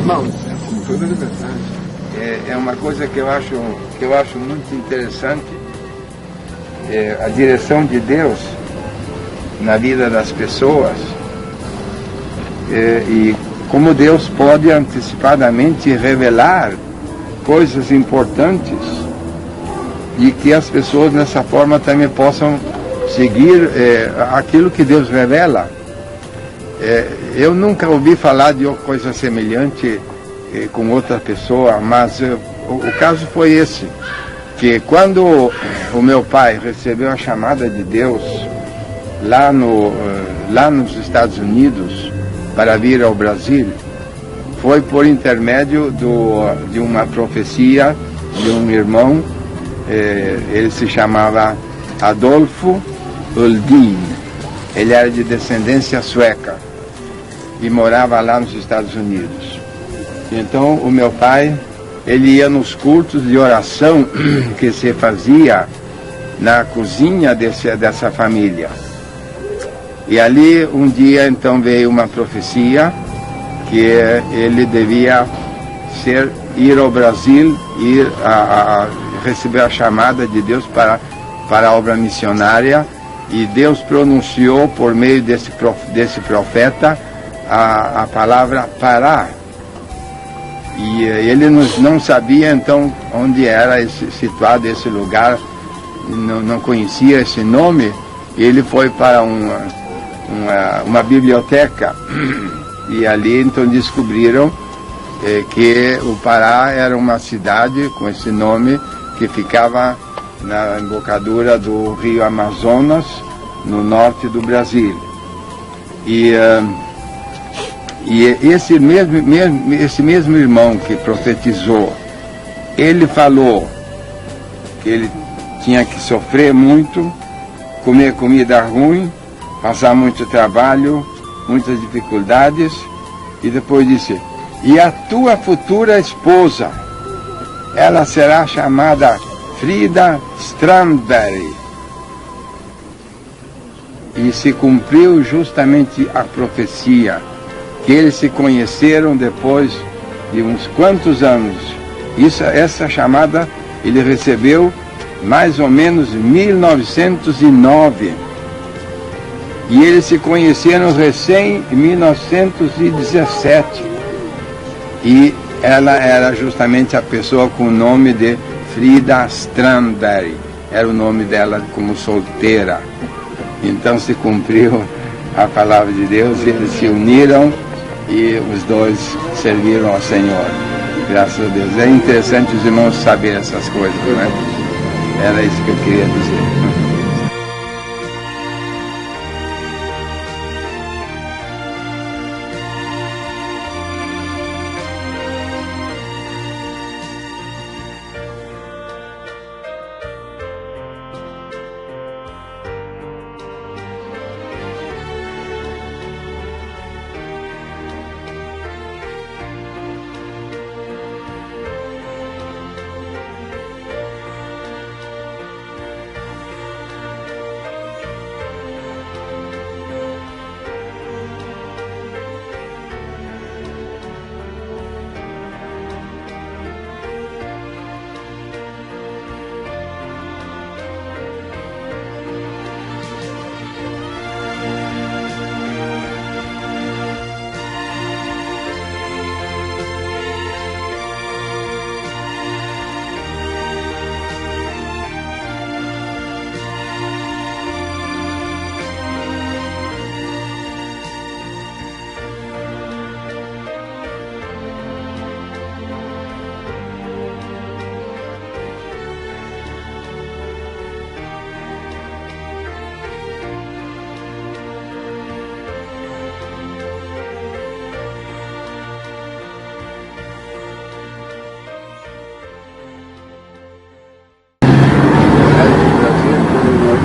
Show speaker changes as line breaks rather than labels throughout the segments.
irmãos, com toda a liberdade.
É uma coisa que eu acho muito interessante, a direção de Deus na vida das pessoas, e como Deus pode antecipadamente revelar coisas importantes e que as pessoas dessa forma também possam seguir aquilo que Deus revela. Eu nunca ouvi falar de coisa semelhante com outra pessoa, mas o caso foi esse, que quando o meu pai recebeu a chamada de Deus lá nos Estados Unidos para vir ao Brasil, foi por intermédio de uma profecia de um irmão, ele se chamava Adolfo Uldin, ele era de descendência sueca e morava lá nos Estados Unidos. Então o meu pai, ele ia nos cultos de oração que se fazia na cozinha dessa família. E ali um dia então veio uma profecia que ele devia ir ao Brasil, receber a chamada de Deus para a obra missionária, e Deus pronunciou por meio desse profeta a palavra Pará. E ele não sabia então onde era situado esse lugar, não conhecia esse nome. Ele foi para uma biblioteca e ali então descobriram que o Pará era uma cidade com esse nome que ficava na embocadura do rio Amazonas, no norte do Brasil. E esse mesmo irmão que profetizou, ele falou que ele tinha que sofrer muito, comer comida ruim, passar muito trabalho, muitas dificuldades, e depois disse: e a tua futura esposa, ela será chamada Frida Strandberg. E se cumpriu justamente a profecia, que eles se conheceram depois de uns quantos anos. Essa chamada ele recebeu mais ou menos em 1909. E eles se conheceram recém em 1917. E ela era justamente a pessoa com o nome de Frida Strandberg. Era o nome dela como solteira. Então se cumpriu a palavra de Deus, eles se uniram e os dois serviram ao Senhor. Graças a Deus. É interessante os irmãos saberem essas coisas, não é? Era isso que eu queria dizer.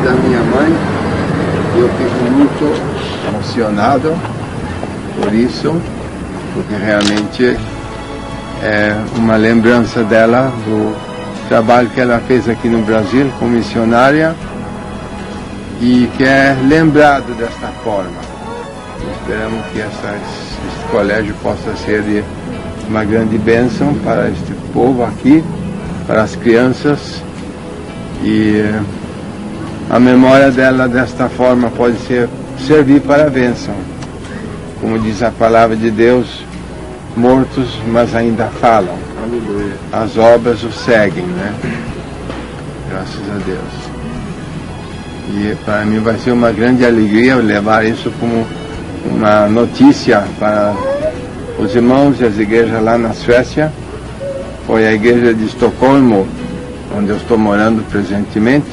Da minha mãe, eu fico muito emocionado por isso, porque realmente é uma lembrança dela do trabalho que ela fez aqui no Brasil como missionária e que é lembrado desta forma. Esperamos que esse colégio possa ser uma grande bênção para este povo aqui, para as crianças, e a memória dela desta forma pode servir para a bênção. Como diz a palavra de Deus, mortos, mas ainda falam.
Aleluia.
As obras o seguem, né? Graças a Deus. E para mim vai ser uma grande alegria levar isso como uma notícia para os irmãos e as igrejas lá na Suécia. Foi a igreja de Estocolmo, onde eu estou morando presentemente,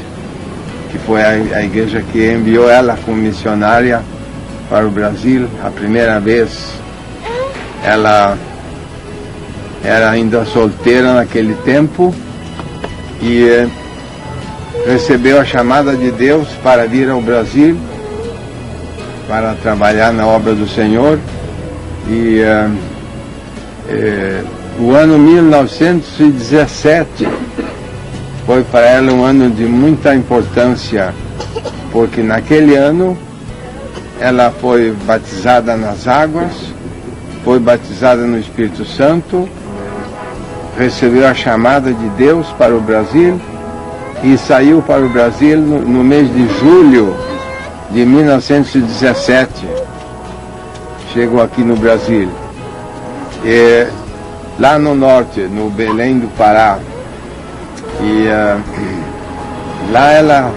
que foi a igreja que enviou ela como missionária para o Brasil. A primeira vez ela era ainda solteira naquele tempo e recebeu a chamada de Deus para vir ao Brasil para trabalhar na obra do Senhor. E o ano 1917 foi para ela um ano de muita importância, porque naquele ano ela foi batizada nas águas, foi batizada no Espírito Santo, recebeu a chamada de Deus para o Brasil e saiu para o Brasil no mês de julho de 1917. Chegou aqui no Brasil. E lá no norte, no Belém do Pará. E lá ela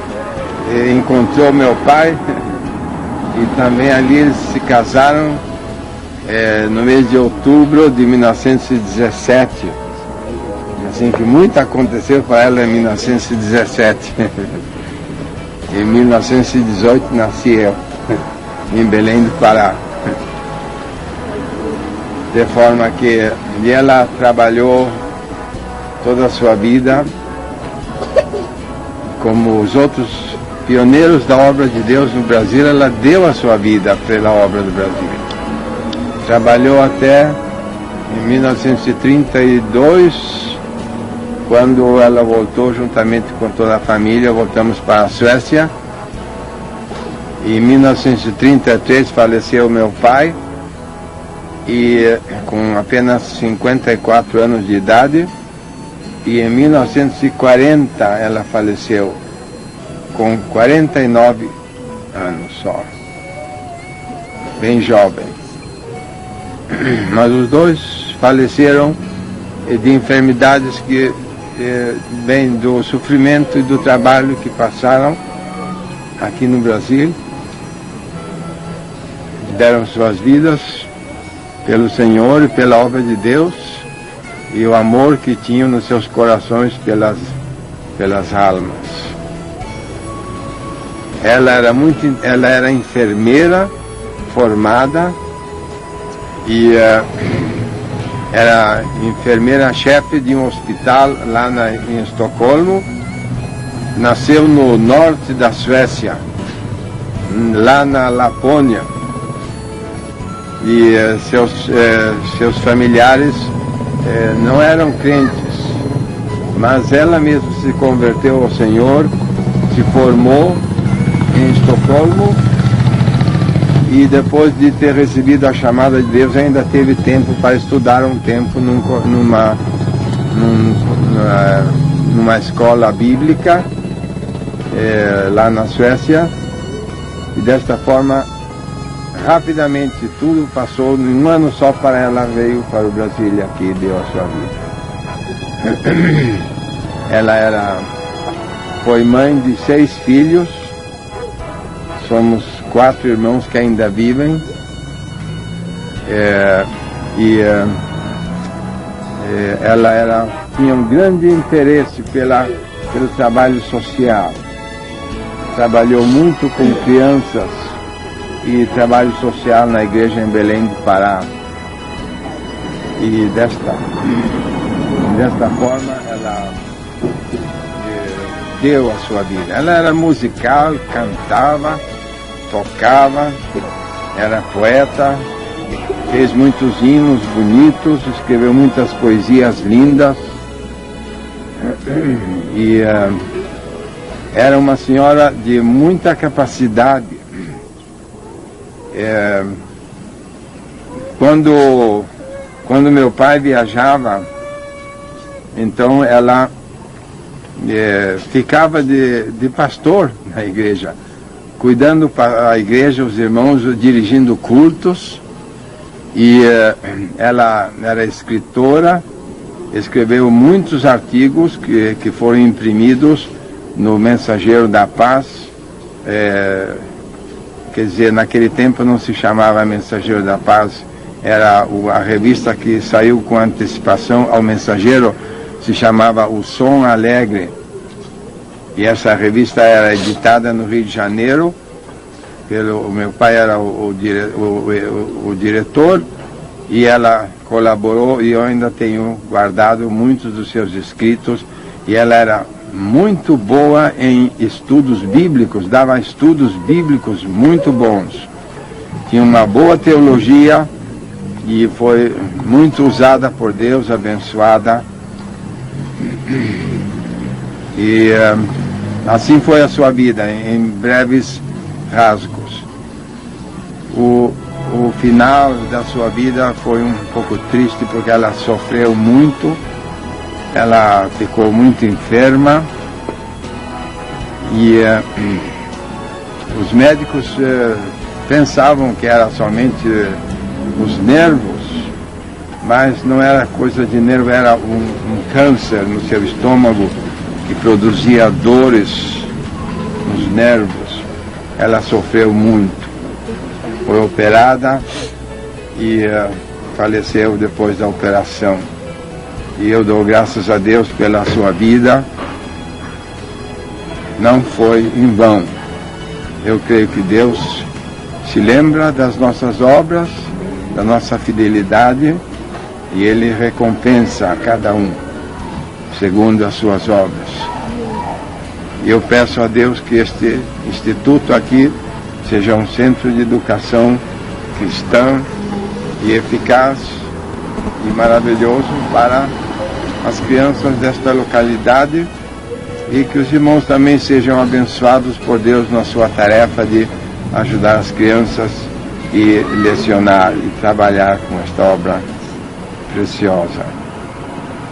encontrou meu pai e também ali eles se casaram no mês de outubro de 1917. Assim que muito aconteceu para ela em 1917. Em 1918 nasci eu, em Belém do Pará. De forma que ela trabalhou toda a sua vida como os outros pioneiros da obra de Deus no Brasil. Ela deu a sua vida pela obra do Brasil. Trabalhou até em 1932, quando ela voltou juntamente com toda a família. Voltamos para a Suécia. Em 1933 faleceu meu pai, e com apenas 54 anos de idade, e em 1940 ela faleceu com 49 anos só, bem jovem. Mas os dois faleceram de enfermidades que vêm do sofrimento e do trabalho que passaram aqui no Brasil. Deram suas vidas pelo Senhor e pela obra de Deus, e o amor que tinham nos seus corações pelas almas. Ela era enfermeira formada e era enfermeira-chefe de um hospital lá em Estocolmo. Nasceu no norte da Suécia, lá na Lapônia. E seus familiares não eram crentes, mas ela mesma se converteu ao Senhor, se formou em Estocolmo, e depois de ter recebido a chamada de Deus ainda teve tempo para estudar um tempo numa escola bíblica lá na Suécia, e desta forma rapidamente tudo passou. Em um ano só para ela veio para o Brasil e aqui deu a sua vida. Ela foi mãe de 6 filhos. Somos 4 irmãos que ainda vivem. Ela tinha um grande interesse pelo trabalho social. Trabalhou muito com crianças e trabalho social na igreja em Belém do Pará. E desta forma ela deu a sua vida. Ela era musical, cantava, tocava, era poeta, fez muitos hinos bonitos, escreveu muitas poesias lindas, e era uma senhora de muita capacidade. Quando quando meu pai viajava, então ela ficava de pastor na igreja, cuidando para a igreja, os irmãos, dirigindo cultos. E ela era escritora, escreveu muitos artigos que foram imprimidos no Mensageiro da Paz. Quer dizer, naquele tempo não se chamava Mensageiro da Paz, era a revista que saiu com antecipação ao Mensageiro, se chamava O Som Alegre. E essa revista era editada no Rio de Janeiro, o meu pai era o diretor, e ela colaborou, e eu ainda tenho guardado muitos dos seus escritos, e ela era muito boa em estudos bíblicos, dava estudos bíblicos muito bons. Tinha uma boa teologia e foi muito usada por Deus, abençoada. E assim foi a sua vida, em breves rasgos. O final da sua vida foi um pouco triste, porque ela sofreu muito, ela ficou muito enferma, e os médicos pensavam que era somente os nervos, mas não era coisa de nervo, era um câncer no seu estômago que produzia dores nos nervos. Ela sofreu muito, foi operada e faleceu depois da operação. E eu dou graças a Deus pela sua vida, não foi em vão. Eu creio que Deus se lembra das nossas obras, da nossa fidelidade, e Ele recompensa a cada um segundo as suas obras. E eu peço a Deus que este instituto aqui seja um centro de educação cristã e eficaz e maravilhoso para as crianças desta localidade, e que os irmãos também sejam abençoados por Deus na sua tarefa de ajudar as crianças e lecionar e trabalhar com esta obra preciosa.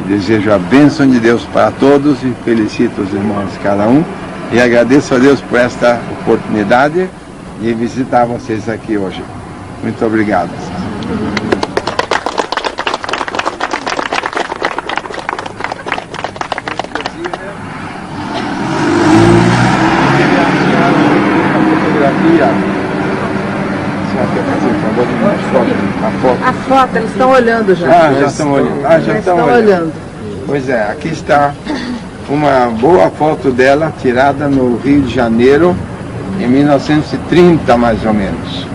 E desejo a bênção de Deus para todos e felicito os irmãos cada um, e agradeço a Deus por esta oportunidade de visitar vocês aqui hoje. Muito obrigado.
A foto, eles estão olhando já.
Já estão olhando. Já estão olhando. Pois é, aqui está uma boa foto dela, tirada no Rio de Janeiro, em 1930, mais ou menos.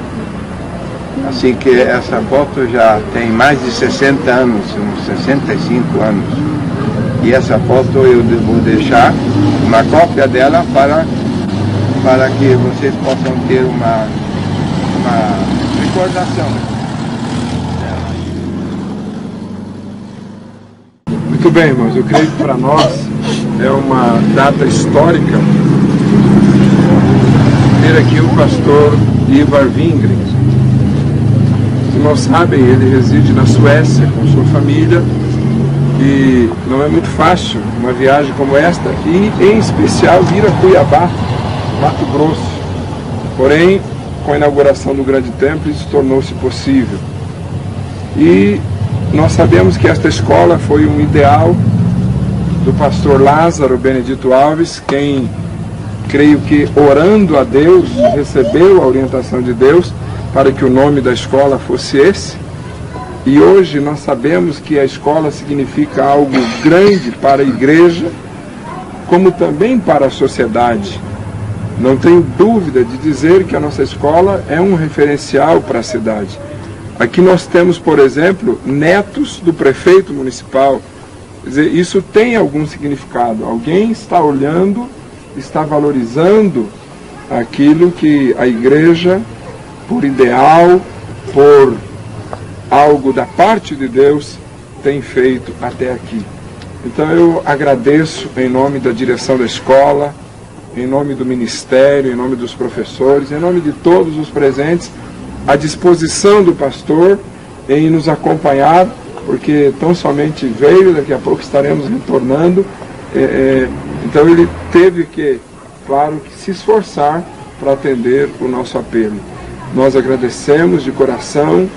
Assim que essa foto já tem mais de 60 anos, uns 65 anos. E essa foto eu vou deixar uma cópia dela para que vocês possam ter uma recordação.
Muito bem, irmãos, eu creio que para nós é uma data histórica ter aqui o pastor Ivar Wingren. Os irmãos sabem, ele reside na Suécia com sua família, e não é muito fácil uma viagem como esta, e em especial vir a Cuiabá, Mato Grosso. Porém, com a inauguração do grande templo, isso tornou-se possível. E nós sabemos que esta escola foi um ideal do pastor Lázaro Benedito Alves, quem, creio que orando a Deus, recebeu a orientação de Deus para que o nome da escola fosse esse. E hoje nós sabemos que a escola significa algo grande para a igreja, como também para a sociedade. Não tenho dúvida de dizer que a nossa escola é um referencial para a cidade. Aqui nós temos, por exemplo, netos do prefeito municipal. Quer dizer, isso tem algum significado. Alguém está olhando, está valorizando aquilo que a igreja, por ideal, por algo da parte de Deus, tem feito até aqui. Então eu agradeço em nome da direção da escola, em nome do ministério, em nome dos professores, em nome de todos os presentes, a disposição do pastor em nos acompanhar porque tão somente veio, daqui a pouco estaremos retornando. Então ele teve que, claro, que se esforçar para atender o nosso apelo. Nós agradecemos de coração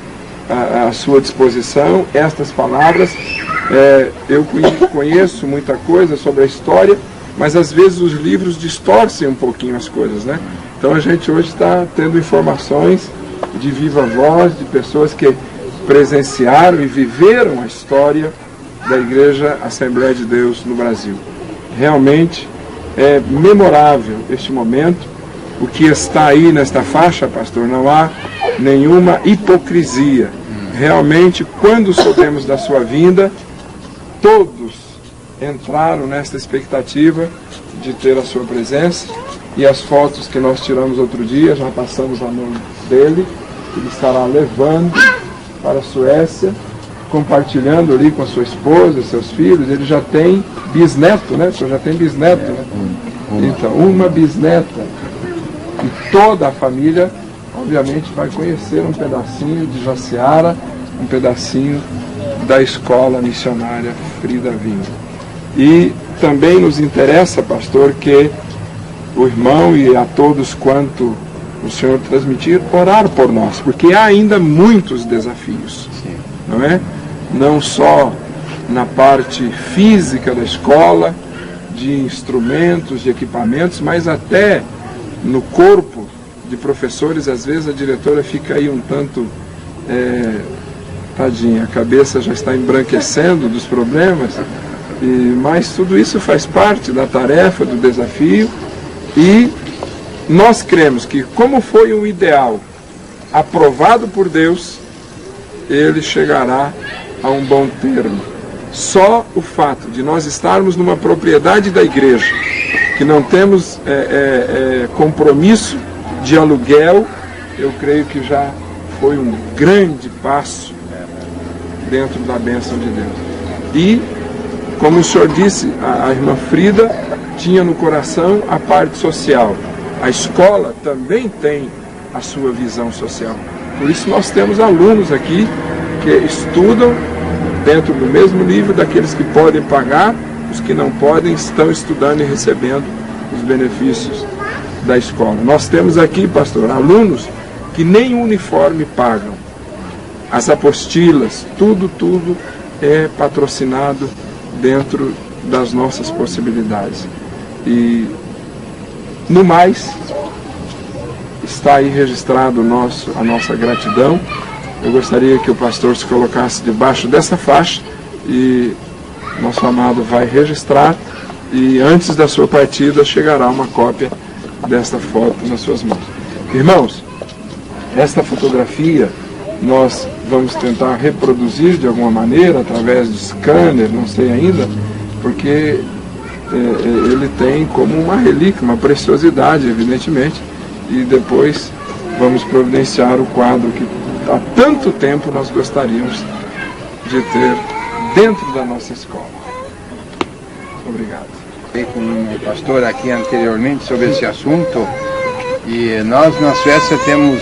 a sua disposição, estas palavras. Eu conheço muita coisa sobre a história, mas às vezes os livros distorcem um pouquinho as coisas, né? Então a gente hoje está tendo informações de viva voz, de pessoas que presenciaram e viveram a história da Igreja Assembleia de Deus no Brasil. Realmente é memorável este momento. O que está aí nesta faixa, pastor, não há nenhuma hipocrisia. Realmente, quando soubemos da sua vinda, todos entraram nesta expectativa de ter a sua presença. E as fotos que nós tiramos outro dia, já passamos a mão dele. Ele estará levando para a Suécia, compartilhando ali com a sua esposa, seus filhos. Ele já tem bisneto, né? O senhor já tem bisneto, né? Então, uma bisneta. E toda a família, obviamente, vai conhecer um pedacinho de Jaciara, um pedacinho da escola missionária Frida Vinha. E também nos interessa, pastor, que o irmão e a todos quanto o senhor transmitir, orar por nós, porque há ainda muitos desafios, não é? Não só na parte física da escola, de instrumentos, de equipamentos, mas até no corpo de professores. Às vezes a diretora fica aí um tanto, tadinha, a cabeça já está embranquecendo dos problemas, mas tudo isso faz parte da tarefa, do desafio, e nós cremos que, como foi um ideal aprovado por Deus, ele chegará a um bom termo. Só o fato de nós estarmos numa propriedade da igreja, que não temos compromisso de aluguel, eu creio que já foi um grande passo dentro da bênção de Deus. E, como o senhor disse, a irmã Frida tinha no coração a parte social. A escola também tem a sua visão social. Por isso nós temos alunos aqui que estudam dentro do mesmo nível daqueles que podem pagar. Os que não podem estão estudando e recebendo os benefícios da escola. Nós temos aqui, pastor, alunos que nem uniforme pagam. As apostilas, tudo é patrocinado dentro das nossas possibilidades. E, no mais, está aí registrado a nossa gratidão. Eu gostaria que o pastor se colocasse debaixo dessa faixa e nosso amado vai registrar, e antes da sua partida chegará uma cópia desta foto nas suas mãos. Irmãos, esta fotografia nós vamos tentar reproduzir de alguma maneira, através de scanner, não sei ainda, porque ele tem como uma relíquia, uma preciosidade, evidentemente, e depois vamos providenciar o quadro que há tanto tempo nós gostaríamos de ter dentro da nossa escola. Obrigado.
Falei com o pastor aqui anteriormente sobre esse assunto, e nós na Suécia temos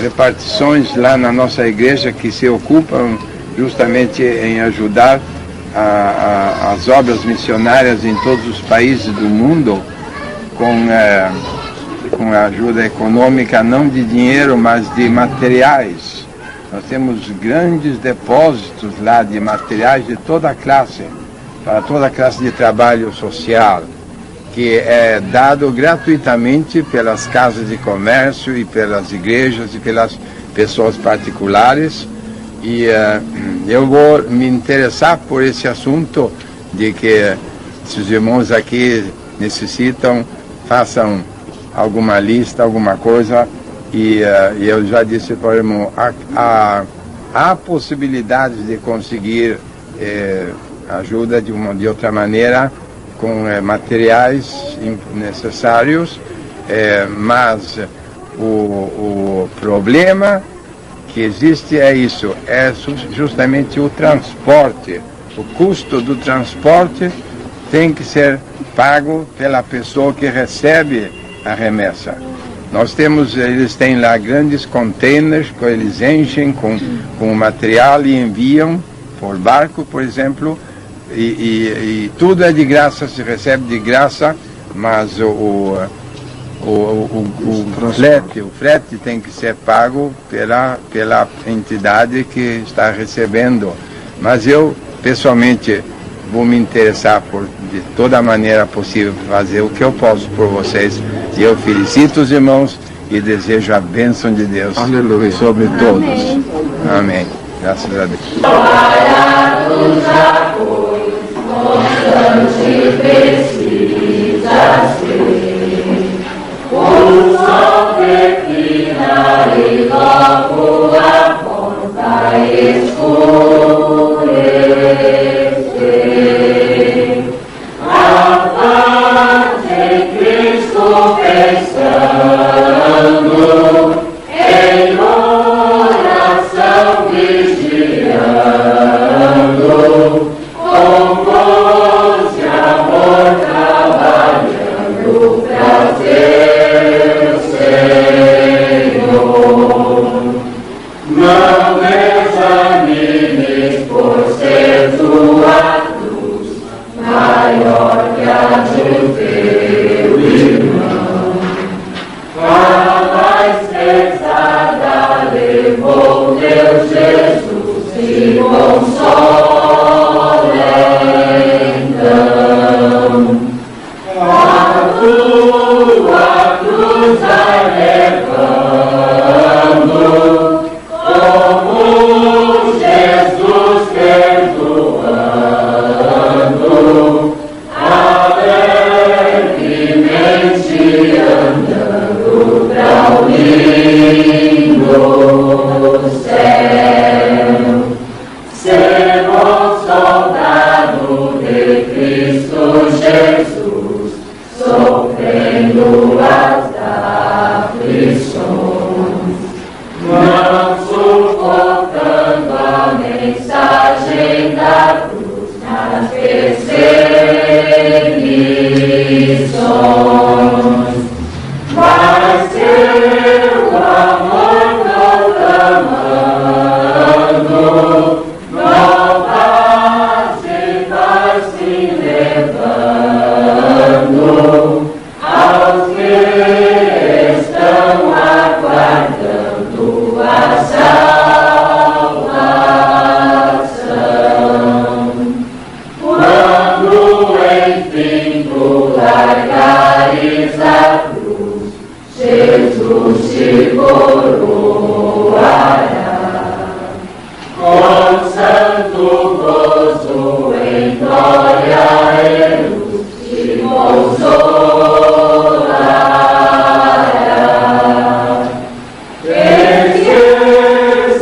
repartições lá na nossa igreja que se ocupam justamente em ajudar as obras missionárias em todos os países do mundo, com a ajuda econômica, não de dinheiro, mas de materiais. Nós temos grandes depósitos lá de materiais de toda a classe, para toda a classe de trabalho social, que é dado gratuitamente pelas casas de comércio e pelas igrejas e pelas pessoas particulares. E eu vou me interessar por esse assunto, de que se os irmãos aqui necessitam, façam alguma lista, alguma coisa. E eu já disse para o irmão, há possibilidades de conseguir ajuda de outra maneira, com materiais necessários, mas o problema que existe é isso, é justamente o transporte. O custo do transporte tem que ser pago pela pessoa que recebe a remessa. Eles têm lá grandes containers que eles enchem com material e enviam por barco, por exemplo, e tudo é de graça, se recebe de graça, mas o frete tem que ser pago pela entidade que está recebendo. Mas eu, pessoalmente, vou me interessar de toda maneira possível fazer o que eu posso por vocês. E eu felicito os irmãos e desejo a bênção de Deus.
Aleluia.
Sobre todos. Amém. Graças a Deus.
O sol declina e logo aponta escurecer. A paz de Cristo pensando, em oração vigiando, com voz de amor trabalhando pra teu Senhor. Não desanimes por ser tua cruz maior que a do teu irmão. A mais pesada levou teu Jesus e consola então. A tua cruz vai levando, como Jesus perdoando, alegremente andando pra o lindo céu. Ser bom soldado de Cristo Jesus, sofrendo as aflições, não sufocando a mensagem da cruz nas perseguições, mas teu amor proclamando, novas e vai-se levando aos que estão aguardando a salvação. Quando enfim tu largares a cruz, Jesus te coroará com santo gozo em glória e luz te consolará.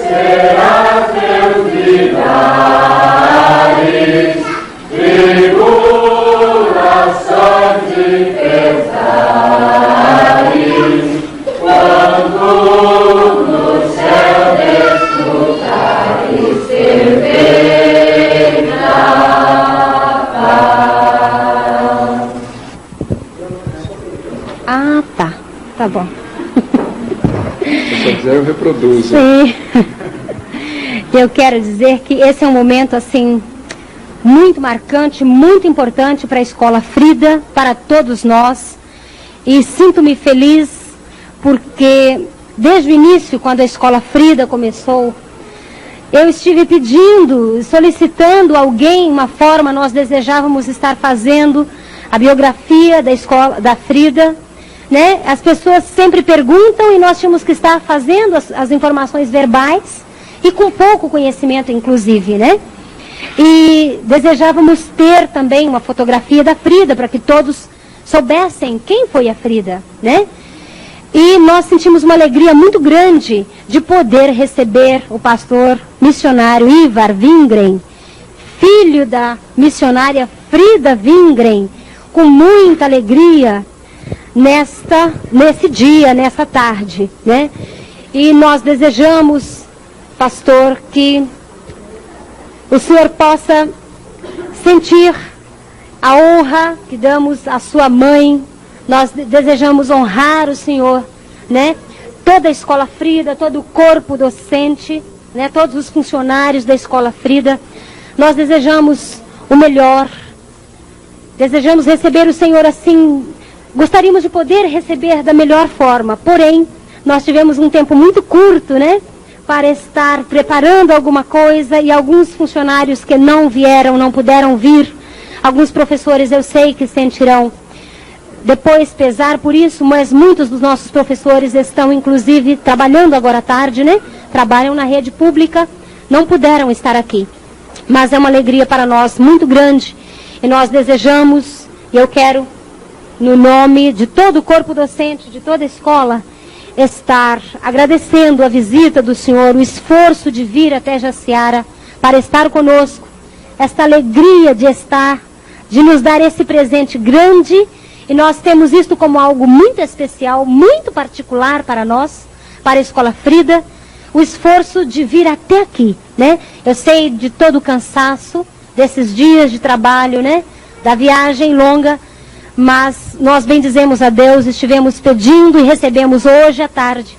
Esquecerás teus milagres, tribulações e pesares, quando no céu desfrutares perfeita paz.
Ah, tá. Tá bom.
Se você quiser, eu reproduzo.
Sim. Eu quero dizer que esse é um momento, assim, muito marcante, muito importante para a Escola Frida, para todos nós. E sinto-me feliz porque, desde o início, quando a Escola Frida começou, eu estive pedindo, solicitando alguém, uma forma, nós desejávamos estar fazendo a biografia da escola, da Frida, né? As pessoas sempre perguntam e nós tínhamos que estar fazendo as informações verbais e com pouco conhecimento, inclusive, né? E desejávamos ter também uma fotografia da Frida, para que todos soubessem quem foi a Frida, né? E nós sentimos uma alegria muito grande de poder receber o pastor missionário Ivar Wingren, filho da missionária Frida Wingren, com muita alegria nesse dia, nessa tarde, né? E nós desejamos, pastor, que o senhor possa sentir a honra que damos à sua mãe. Nós desejamos honrar o senhor, né? Toda a Escola Frida, todo o corpo docente, né? Todos os funcionários da Escola Frida, nós desejamos o melhor, desejamos receber o Senhor assim, gostaríamos de poder receber da melhor forma, porém, nós tivemos um tempo muito curto, né, para estar preparando alguma coisa, e alguns funcionários que não vieram, não puderam vir, alguns professores eu sei que sentirão depois pesar por isso, mas muitos dos nossos professores estão inclusive trabalhando agora à tarde, né, trabalham na rede pública, não puderam estar aqui, mas é uma alegria para nós muito grande, e nós desejamos, e eu quero, no nome de todo o corpo docente, de toda a escola, estar agradecendo a visita do Senhor, o esforço de vir até Jaciara para estar conosco, esta alegria de estar, de nos dar esse presente grande, e nós temos isto como algo muito especial, muito particular para nós, para a Escola Frida, o esforço de vir até aqui, né? Eu sei de todo o cansaço desses dias de trabalho, né? Da viagem longa, mas nós bendizemos a Deus, estivemos pedindo e recebemos hoje à tarde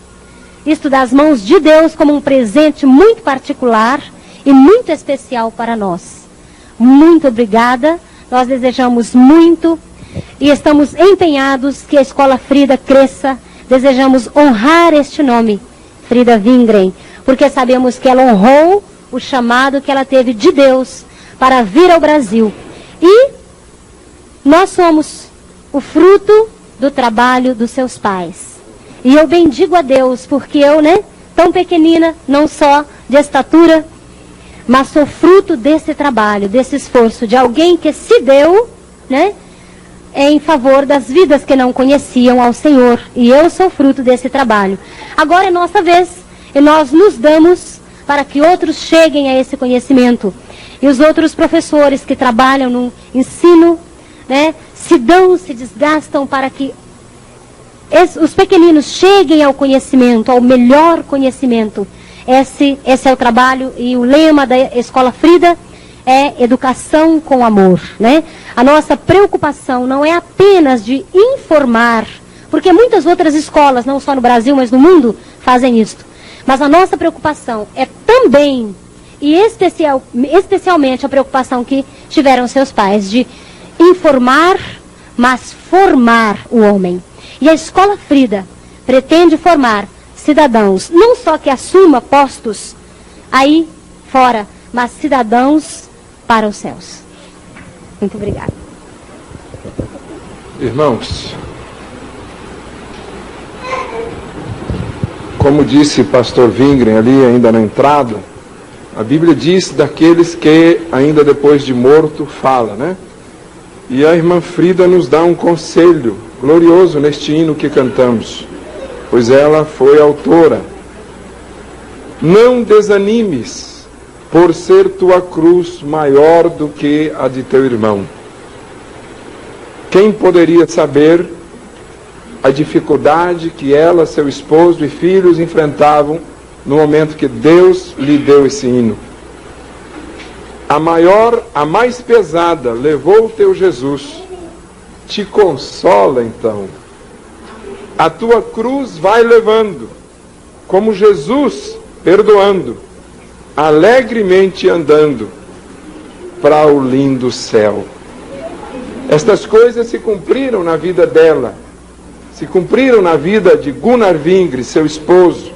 isto das mãos de Deus como um presente muito particular e muito especial para nós. Muito obrigada, nós desejamos muito e estamos empenhados que a Escola Frida cresça, desejamos honrar este nome, Frida Wingren, porque sabemos que ela honrou o chamado que ela teve de Deus para vir ao Brasil. E nós somos o fruto do trabalho dos seus pais. E eu bendigo a Deus, porque eu, né, tão pequenina, não só de estatura, mas sou fruto desse trabalho, desse esforço, de alguém que se deu, né, em favor das vidas que não conheciam ao Senhor. E eu sou fruto desse trabalho. Agora é nossa vez, e nós nos damos para que outros cheguem a esse conhecimento. E os outros professores que trabalham no ensino, né, se dão, se desgastam para que os pequeninos cheguem ao conhecimento, ao melhor conhecimento. Esse é o trabalho, e o lema da Escola Frida é educação com amor, né? A nossa preocupação não é apenas de informar, porque muitas outras escolas, não só no Brasil, mas no mundo, fazem isto. Mas a nossa preocupação é também, e especialmente a preocupação que tiveram seus pais, de informar, mas formar o homem. E a Escola Frida pretende formar cidadãos, não só que assuma postos aí fora, mas cidadãos para os céus. Muito obrigada.
Irmãos, como disse pastor Wingren ali ainda na entrada, a Bíblia diz daqueles que ainda depois de morto fala, né? E a irmã Frida nos dá um conselho glorioso neste hino que cantamos, pois ela foi autora. Não desanimes, por ser tua cruz maior do que a de teu irmão. Quem poderia saber a dificuldade que ela, seu esposo e filhos enfrentavam no momento que Deus lhe deu esse hino? A maior, a mais pesada, levou o teu Jesus. Te consola, então. A tua cruz vai levando, como Jesus, perdoando, alegremente andando para o lindo céu. Estas coisas se cumpriram na vida dela, se cumpriram na vida de Gunnar Wingren, seu esposo,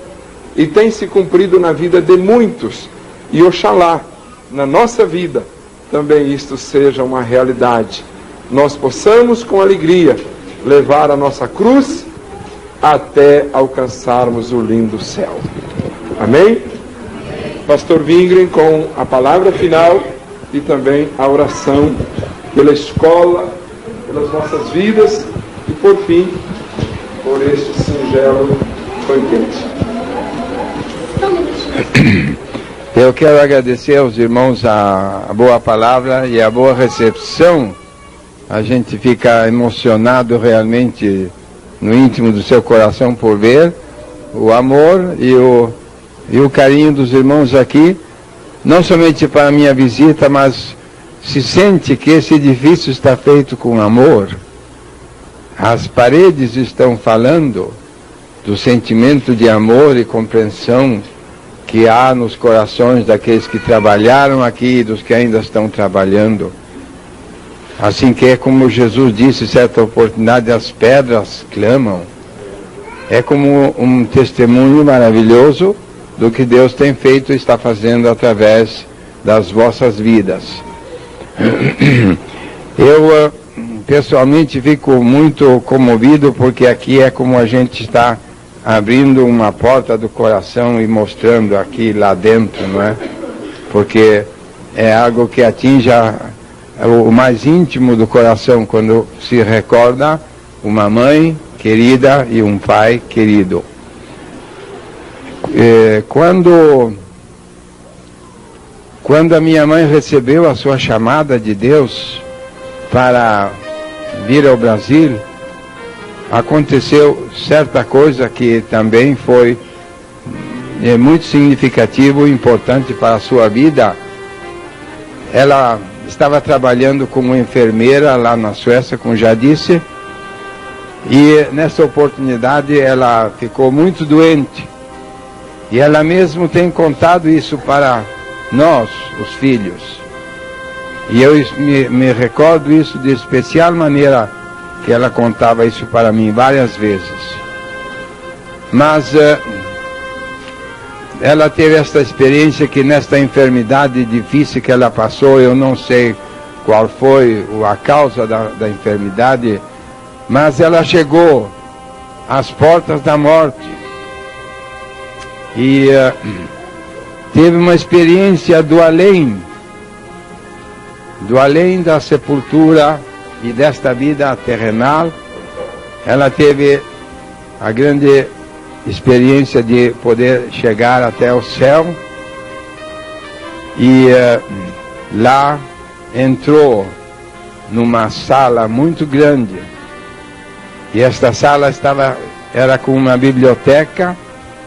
e tem se cumprido na vida de muitos. E oxalá, na nossa vida, também isto seja uma realidade. Nós possamos, com alegria, levar a nossa cruz até alcançarmos o lindo céu. Amém? Pastor Wingren com a palavra final e também a oração pela escola, pelas nossas vidas e, por fim, por este singelo banquete.
Eu quero agradecer aos irmãos a boa palavra e a boa recepção. A gente fica emocionado realmente no íntimo do seu coração por ver o amor e o carinho dos irmãos aqui, não somente para a minha visita, mas se sente que esse edifício está feito com amor. As paredes estão falando do sentimento de amor e compreensão que há nos corações daqueles que trabalharam aqui e dos que ainda estão trabalhando. Assim que é como Jesus disse, certa oportunidade, as pedras clamam. É como um testemunho maravilhoso do que Deus tem feito e está fazendo através das vossas vidas. Eu pessoalmente fico muito comovido, porque aqui é como a gente está abrindo uma porta do coração e mostrando aqui lá dentro, não é? Porque é algo que atinge o mais íntimo do coração, quando se recorda uma mãe querida e um pai querido. Quando a minha mãe recebeu a sua chamada de Deus para vir ao Brasil, aconteceu certa coisa que também foi muito significativo e importante para a sua vida. Ela estava trabalhando como enfermeira lá na Suécia, como já disse, e nessa oportunidade ela ficou muito doente. E ela mesmo tem contado isso para nós, os filhos. E eu me recordo isso de especial maneira, que ela contava isso para mim várias vezes. Mas ela teve esta experiência que nesta enfermidade difícil que ela passou, eu não sei qual foi a causa da enfermidade, mas ela chegou às portas da morte. E teve uma experiência do além da sepultura e desta vida terrenal. Ela teve a grande experiência de poder chegar até o céu, e lá entrou numa sala muito grande, e esta sala era com uma biblioteca,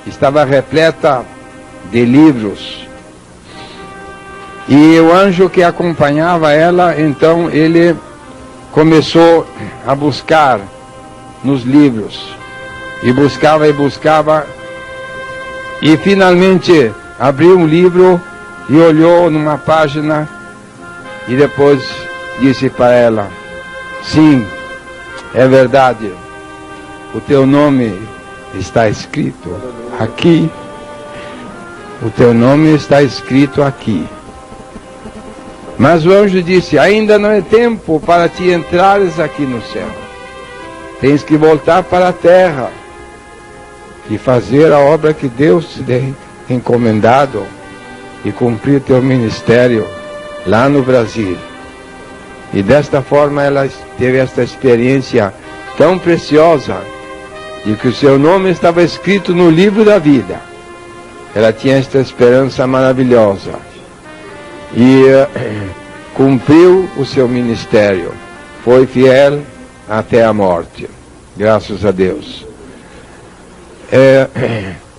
estava repleta de livros, e o anjo que acompanhava ela, então ele começou a buscar nos livros, e buscava, e finalmente abriu um livro e olhou numa página, e depois disse para ela: sim, é verdade, o teu nome está escrito aqui, o teu nome está escrito aqui. Mas o anjo disse: ainda não é tempo para te entrares aqui no céu, tens que voltar para a terra e fazer a obra que Deus te tem encomendado e cumprir teu ministério lá no Brasil. E desta forma ela teve esta experiência tão preciosa de que o seu nome estava escrito no livro da vida. Ela tinha esta esperança maravilhosa e cumpriu o seu ministério, foi fiel até a morte, graças a Deus.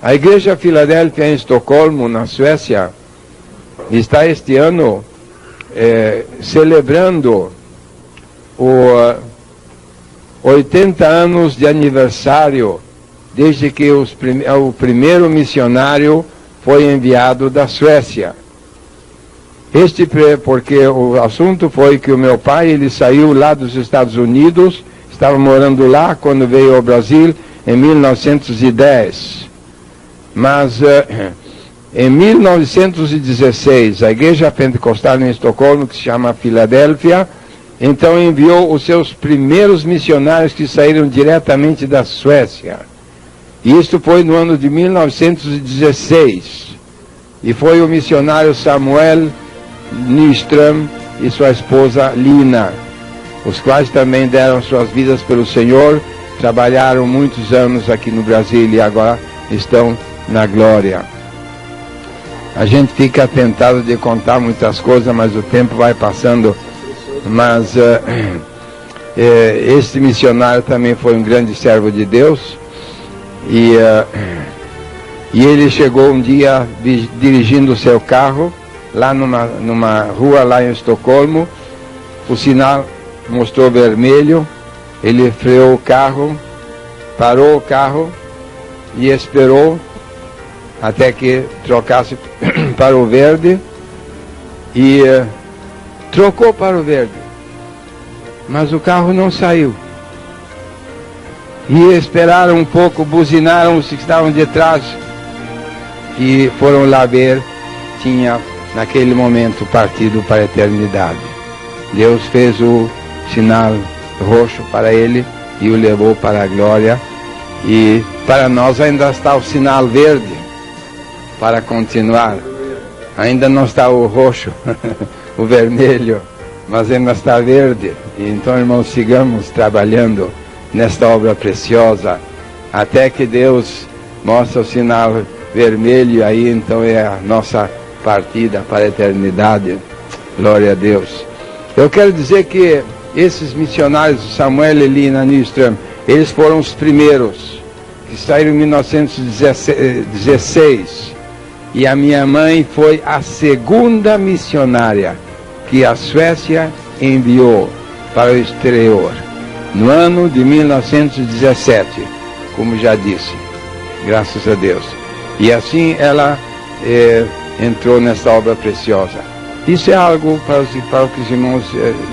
A Igreja Filadélfia em Estocolmo, na Suécia, está este ano celebrando 80 anos de aniversário desde que o primeiro missionário foi enviado da Suécia. Porque o assunto foi que o meu pai, ele saiu lá dos Estados Unidos, estava morando lá quando veio ao Brasil em 1910. Mas em 1916, a Igreja Pentecostal em Estocolmo, que se chama Filadélfia, então enviou os seus primeiros missionários que saíram diretamente da Suécia. E isto foi no ano de 1916. E foi o missionário Samuel Nyström e sua esposa Lina, os quais também deram suas vidas pelo Senhor, trabalharam muitos anos aqui no Brasil e agora estão na glória. A gente fica tentado de contar muitas coisas, mas o tempo vai passando. Mas este missionário também foi um grande servo de Deus, e ele chegou um dia dirigindo o seu carro lá numa rua lá em Estocolmo. O sinal mostrou vermelho, ele freou o carro, parou o carro e esperou, até que trocasse para o verde, e trocou para o verde, mas o carro não saiu. E esperaram um pouco, buzinaram os que estavam de trás e foram lá ver, tinha naquele momento partido para a eternidade. Deus fez o sinal roxo para ele e o levou para a glória, e para nós ainda está o sinal verde para continuar. Ainda não está o roxo, o vermelho, mas ainda está verde. E então, irmãos, sigamos trabalhando nesta obra preciosa, até que Deus mostra o sinal vermelho, e aí então é a nossa partida para a eternidade. Glória a Deus. Eu quero dizer que esses missionários, Samuel e Lina Nyström, eles foram os primeiros, que saíram em 1916, e a minha mãe foi a segunda missionária que a Suécia enviou para o exterior, no ano de 1917, como já disse, graças a Deus. E assim ela entrou nessa obra preciosa. Isso é algo para que os irmãos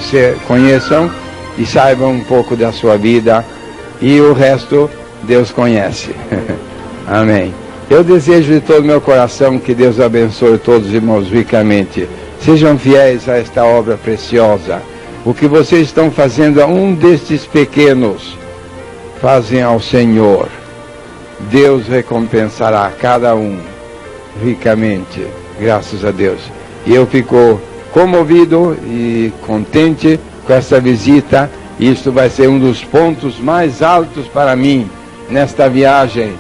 se conheçam e saibam um pouco da sua vida, e o resto Deus conhece. Amém. Eu desejo de todo o meu coração que Deus abençoe todos os irmãos ricamente. Sejam fiéis a esta obra preciosa. O que vocês estão fazendo a um destes pequenos, fazem ao Senhor. Deus recompensará cada um ricamente, graças a Deus. E eu fico comovido e contente com essa visita. Isto vai ser um dos pontos mais altos para mim nesta viagem.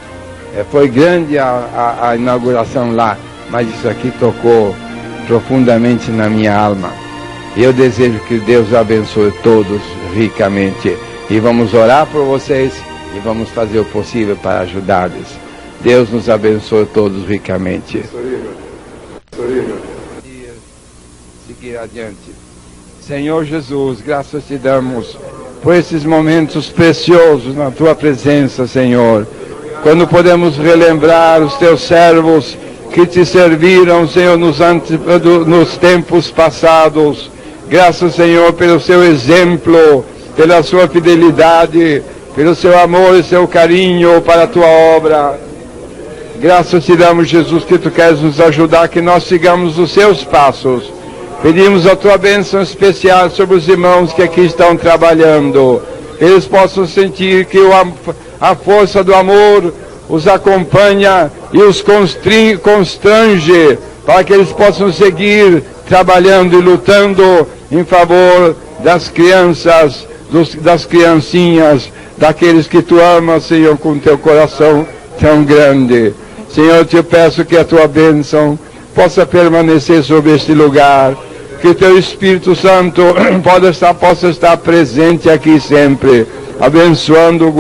Foi grande a inauguração lá, mas isso aqui tocou profundamente na minha alma. Eu desejo que Deus abençoe todos ricamente. E vamos orar por vocês e vamos fazer o possível para ajudá-los. Deus nos abençoe todos ricamente. Seguir adiante. Senhor Jesus, graças te damos por esses momentos preciosos na tua presença, Senhor. Quando podemos relembrar os teus servos que te serviram, Senhor, nos tempos passados. Graças, Senhor, pelo seu exemplo, pela sua fidelidade, pelo seu amor e seu carinho para a tua obra. Graças te damos, Jesus, que tu queres nos ajudar, que nós sigamos os seus passos. Pedimos a tua bênção especial sobre os irmãos que aqui estão trabalhando. Que eles possam sentir que a força do amor os acompanha e os constrange, para que eles possam seguir trabalhando e lutando em favor das crianças, das criancinhas, daqueles que tu amas, Senhor, com teu coração tão grande. Senhor, eu te peço que a tua bênção possa permanecer sobre este lugar, que o teu Espírito Santo possa estar presente aqui sempre, abençoando, guardando.